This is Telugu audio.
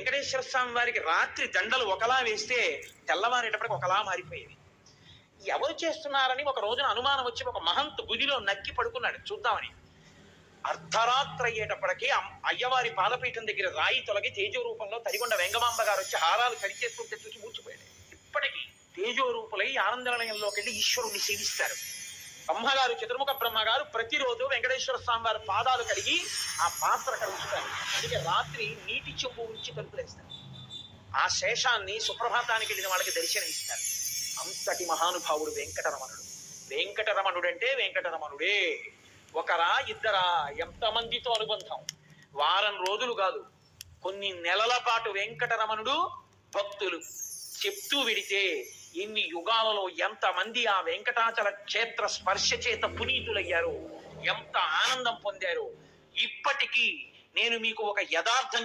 వెంకటేశ్వర స్వామి వారికి రాత్రి దండలు ఒకలా వేస్తే తెల్లవారేటప్పటికి ఒకలా మారిపోయేవి. ఎవరు చేస్తున్నారని ఒక రోజున అనుమానం వచ్చి ఒక మహంత్ గుదిలో నక్కి పడుకున్నాడు చూద్దామని. అర్ధరాత్రి అయ్యేటప్పటికీ అయ్యవారి పాదపీఠం దగ్గర రాయి తొలగి తేజో రూపంలో తరిగొండ వెంగమాంబ గారు వచ్చి హారాలు కడిచేస్తుంటే చూసి మూర్చిపోయాడు. ఇప్పటికీ తేజో రూపులై ఆనందనిలయంలోకి వెళ్ళి ఈశ్వరుణ్ణి సేవిస్తారు. బ్రహ్మగారు, చతుర్ముఖ బ్రహ్మగారు ప్రతిరోజు వెంకటేశ్వర స్వామి వారి పాదాలు కడిగి ఆ పాత్ర కడుగుతారు. అందుకే రాత్రి నీటి చెంబు ఉంచి తలుపులేస్తారు. ఆ శేషాన్ని సుప్రభాతానికి వెళ్ళిన వాళ్ళకి దర్శనమిస్తారు. అంతటి మహానుభావుడు వెంకటరమణుడు. వెంకటరమణుడు అంటే వెంకటరమణుడే. ఒకరా ఇద్దరా, ఎంతమందితో అనుబంధం. వారం రోజులు కాదు, కొన్ని నెలల పాటు వెంకటరమణుడు భక్తులు చెప్తూ విడితే ఎన్ని యుగాలలో ఎంతమంది ఆ వెంకటాచల క్షేత్ర స్పర్శ చేత పునీతులయ్యారో, ఎంత ఆనందం పొందారో. ఇప్పటికీ నేను మీకు ఒక యథార్థం